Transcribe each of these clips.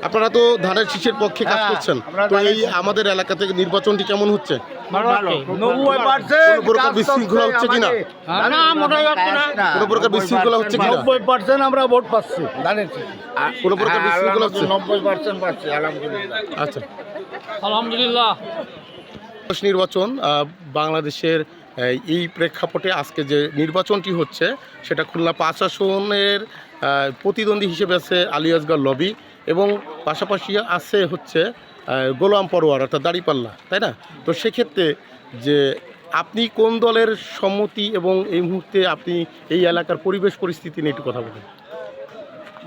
আপনারা তো ধানের শীষের পক্ষে কাজ করছেন, তো এই আমাদের এলাকা থেকে নির্বাচনটি কেমন হচ্ছে? 90% কোনো প্রকার বিশৃঙ্খলা হচ্ছে কিনা? না মোটাই হচ্ছে না। কোনো প্রকার বিশৃঙ্খলা হচ্ছে কিনা? 90% আমরা ভোট পাচ্ছি ধানের শীষ। কোনো প্রকার বিশৃঙ্খলা হচ্ছে? 90% পাচ্ছি আলহামদুলিল্লাহ। আচ্ছা, আলহামদুলিল্লাহ। নির্বাচন বাংলাদেশের এই প্রেক্ষাপটে আজকে যে নির্বাচনটি হচ্ছে সেটা খুলনা 5 আসনের প্রতিদ্বন্দ্বী হিসেবে আছে আলী আসগর লবি এবং পাশাপাশি আছে হচ্ছে গোলাম পরোয়ার অর্থাৎ দাঁড়িপাল্লা, তাই না? তো সেক্ষেত্রে যে আপনি কোন দলের সম্মতি এবং এই মুহূর্তে আপনি এই এলাকার পরিবেশ পরিস্থিতি নিয়ে একটু কথা বলুন।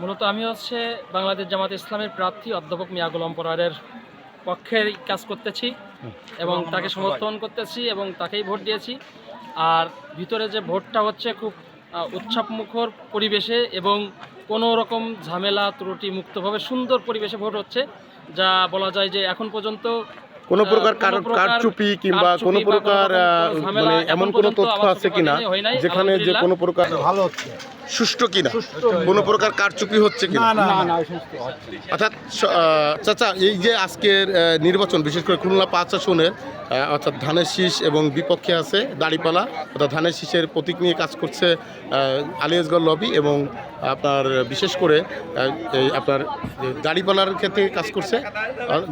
মূলত আমি হচ্ছে বাংলাদেশ জামাত ইসলামের প্রার্থী অধ্যাপক মিয়া গোলাম পরোয়ারের পক্ষের কাজ করতেছি এবং তাকে সমর্থন করতেছি এবং তাকেই ভোট দিয়েছি। আর ভিতরে যে ভোটটা হচ্ছে খুব উৎসবমুখর পরিবেশে এবং কোনো রকম ঝামেলা ত্রুটি মুক্তভাবে সুন্দর পরিবেশে ভোট হচ্ছে, যা বলা যায় যে এখন পর্যন্ত কোনো প্রকার কারচুপি কিংবা কোনো প্রকার মানে এমন কোনো তথ্য আছে কিনা যেখানে যে কোনো প্রকার ভালো হচ্ছে, সুষ্ঠু কিনা, কোনো প্রকার কারচুপি হচ্ছে কিনা? অর্থাৎ চাচা, এই যে আজকের নির্বাচন বিশেষ করে খুলনা 5 আসনের অর্থাৎ ধানের শীষ এবং বিপক্ষে আছে দাঁড়িপালা, অর্থাৎ ধানের শীষের প্রতীক নিয়ে কাজ করছে আলী আসগর লবি এবং আপনার বিশেষ করে এই আপনার দাঁড়িপালার ক্ষেত্রে কাজ করছে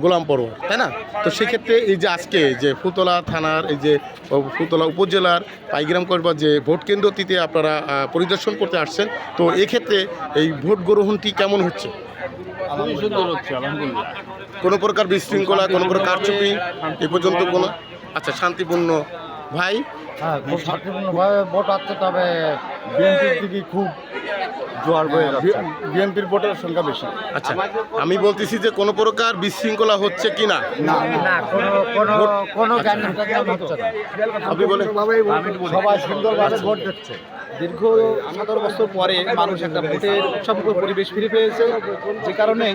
গোলাম পরোয়ার, তাই না? তো সেক্ষেত্রে এই যে আজকে যে ফুলতলা থানার এই যে ফুলতলা উপজেলার পাইগ্রাম কসবা যে ভোট কেন্দ্রটিতে আপনারা পরিদর্শন করতে আসছেন, তো এক্ষেত্রে এই ভোট গ্রহণটি কেমন হচ্ছে? খুবই সুন্দর হচ্ছে আলহামদুলিল্লাহ। কোনো প্রকার বিশৃঙ্খলা, কোনো প্রকার কারচুপি এ পর্যন্ত কোনো? আচ্ছা, শান্তিপূর্ণ ভাই। হ্যাঁ, খুব শান্তিপূর্ণভাবে ভোট হচ্ছে, তবে বিএনপির দিকে খুব জোয়ার বয়ে যাচ্ছে। বিএনপির ভোটের সংখ্যা বেশি। আচ্ছা, আমি বলতেছি যে কোনো প্রকার বিশৃঙ্খলা হচ্ছে কিনা? না, কোনো জ্ঞান হচ্ছে না। আপনি বলেন। সবাই সুন্দরভাবে ভোট দিচ্ছে। দীর্ঘ 17 বছর পরে মানুষ একটা ভোটের উৎসবমুখর পরিবেশ ফিরে পেয়েছে, যে কারণে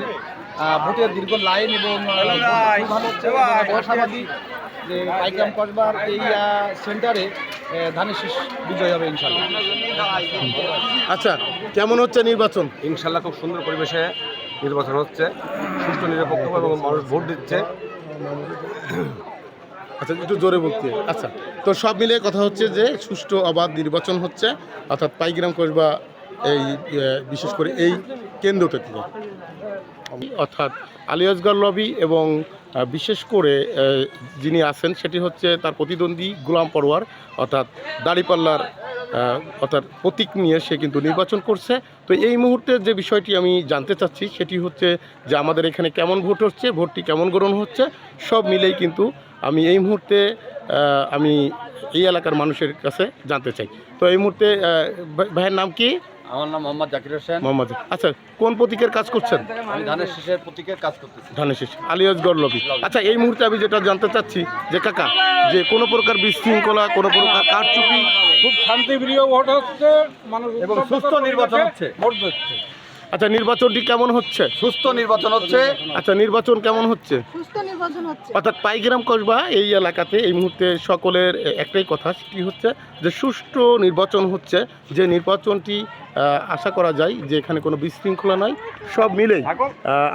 ভোটের দীর্ঘ লাইন এবং খুব ভালো হচ্ছে। এবং আশাবাদী যে পাইগ্রাম কসবার এই সেন্টারে ধানের শীষ বিজয় হবে ইনশাল্লাহ। আচ্ছা, কেমন হচ্ছে নির্বাচন? ইনশাল্লাহ খুব সুন্দর পরিবেশে নির্বাচন হচ্ছে, সুষ্ঠু নিরপেক্ষ এবং মানুষ ভোট দিচ্ছে। আচ্ছা, একটু জোরে বলতে। আচ্ছা, তো সব মিলিয়ে কথা হচ্ছে যে সুষ্ঠু অবাধ নির্বাচন হচ্ছে, অর্থাৎ পাইগ্রাম কসবা এই বিশেষ করে এই কেন্দ্রটা থেকে, অর্থাৎ আলী আসগর লবি এবং বিশেষ করে যিনি আছেন সেটি হচ্ছে তার প্রতিদ্বন্দ্বী গোলাম পরোয়ার অর্থাৎ দাঁড়িপাল্লার অর্থাৎ প্রতীক নিয়ে সে কিন্তু নির্বাচন করছে। তো এই মুহূর্তে যে বিষয়টি আমি জানতে চাচ্ছি সেটি হচ্ছে যে আমাদের এখানে কেমন ভোট হচ্ছে, ভোটটি কেমন গ্রহণ হচ্ছে, সব মিলেই কিন্তু আমি এই মুহূর্তে আমি এই এলাকার মানুষের কাছে জানতে চাই। তো এই মুহূর্তে ভাইয়ের নাম কি? আমার নাম মোহাম্মদ জাকির হোসেন। মোহাম্মদ। আচ্ছা, কোন প্রতীকের কাজ করছেন? আমি ধানের শীষের প্রতীকের কাজ করতেছি। ধানের শীষ, আলী আসগর লবি। আচ্ছা, এই মুহূর্তে আমি যেটা জানতে চাচ্ছি যে কাকা, যে কোনো প্রকার বিশৃঙ্খলা, কোনো প্রকার কারচুপি? খুব শান্তিপ্রিয় ভোট হচ্ছে, মানুষ এবং সুস্থ নির্বাচন হচ্ছে। ভোট দিচ্ছে। আচ্ছা, নির্বাচনটি কেমন হচ্ছে? সুস্থ নির্বাচন হচ্ছে। আচ্ছা, নির্বাচন কেমন হচ্ছে? সুস্থ নির্বাচন হচ্ছে। অর্থাৎ পাইগ্রাম কসবা এই এলাকাতে এই মুহূর্তে সকলের একটাই কথা, সেটি হচ্ছে যে সুষ্ঠু নির্বাচন হচ্ছে, যে নির্বাচনটি আশা করা যায় যে এখানে কোনো বিশৃঙ্খলা নাই। সব মিলেই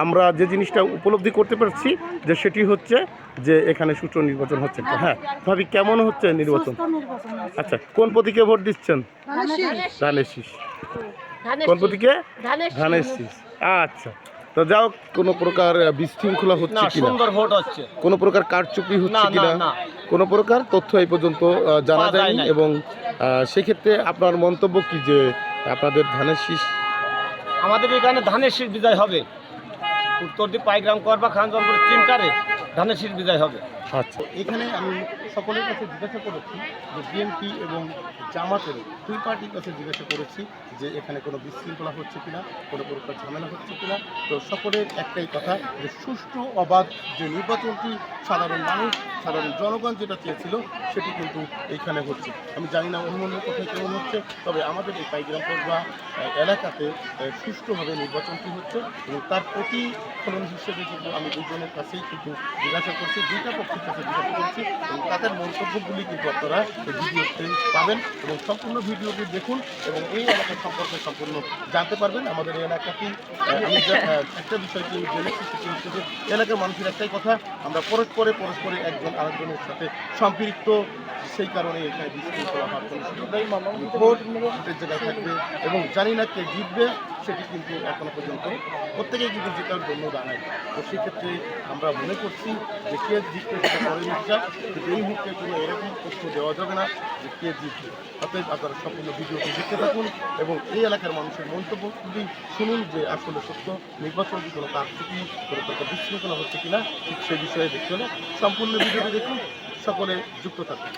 আমরা যে জিনিসটা উপলব্ধি করতে পারছি যে সেটি হচ্ছে যে এখানে সুষ্ঠু নির্বাচন হচ্ছে। হ্যাঁ ভাবি, কেমন হচ্ছে নির্বাচন? সুস্থ নির্বাচন হচ্ছে। আচ্ছা, কোন প্রতীকে ভোট দিচ্ছেন? ধানের শীষ। কোন প্রতীকে? ধানের শীষ। আচ্ছা, তো যাও, কোনো প্রকার বিশৃঙ্খলা হচ্ছে কিনা, সুন্দর ভোট হচ্ছে, কোনো প্রকার কারচুপি হচ্ছে কিনা, কোনো প্রকার তথ্য এই পর্যন্ত জানা যায়নি। এবং সেক্ষেত্রে আপনার মন্তব্য কি যে আপনাদের ধানের শীষ? আমাদের এখানে ধানের শীষ বিজয় হবে। উত্তর দ্বীপ পাইগ্রাম করবা খানজনপুর তিনটারে ধানের শীষ বিজয় হবে। আচ্ছা, এখানে আমি সকলের কাছে জিজ্ঞাসা করেছি যে বিএনপি এবং জামাতের দুই পার্টির কাছে জিজ্ঞাসা করেছি যে এখানে কোনো বিশৃঙ্খলা হচ্ছে কিনা, কোনো প্রকার ঝামেলা হচ্ছে কিনা। তো সকলের একটাই কথা যে সুষ্ঠু অবাধ যে নির্বাচনটি সাধারণ মানুষ, সাধারণ জনগণ যেটা চেয়েছিল সেটি কিন্তু এইখানে হচ্ছে। আমি জানি না অন্য কোথায় কেমন হচ্ছে, তবে আমাদের এই পাইগ্রাম কসবা এলাকাতে সুষ্ঠুভাবে নির্বাচনটি হচ্ছে এবং তার প্রতিফলন হিসেবে কিন্তু আমি দুজনের কাছেই কিন্তু জিজ্ঞাসা করছি, দুইটা পক্ষ মানুষের কাছে জিজ্ঞাসা করছি এবং তাদের মন্তব্যগুলি কিন্তু আপনারা এই ভিডিওতে পাবেন এবং সম্পূর্ণ ভিডিওটি দেখুন এবং এই এলাকার সম্পর্কে সম্পূর্ণ জানতে পারবেন। আমাদের এই এলাকাটি একটা বিষয় কি জেনেছি সেটি হচ্ছে যে এলাকার মানুষের একটাই কথা, আমরা পরস্পরে একজন আরেকজনের সাথে সম্পৃক্ত, সেই কারণে এখানে বিশৃঙ্খলা হওয়ার কোনো সুযোগ নেই। ভোটের জায়গায় থাকবে এবং জানি না কে জিতবে সেটি কিন্তু এখনো পর্যন্ত প্রত্যেকেই কিন্তু জেতার জন্য দাঁড়ায়। তো সেক্ষেত্রে আমরা মনে করছি যে কে জিতবে সেটা পরের বিষয়, কিন্তু এই মুহূর্তে কোনো এরকম তথ্য দেওয়া যাবে না যে কে জিতবে। অতএব আপনারা সম্পূর্ণ ভিডিওটি দেখতে থাকুন এবং এই এলাকার মানুষের মন্তব্যগুলি শুনুন যে আসলে সত্য নির্বাচন কি কোনো কারচুপি কোনো প্রকার বিশৃঙ্খলা হচ্ছে কিনা, ঠিক সে বিষয়ে দেখতে হলে সম্পূর্ণ ভিডিওটি দেখুন। সকলে যুক্ত থাকুন।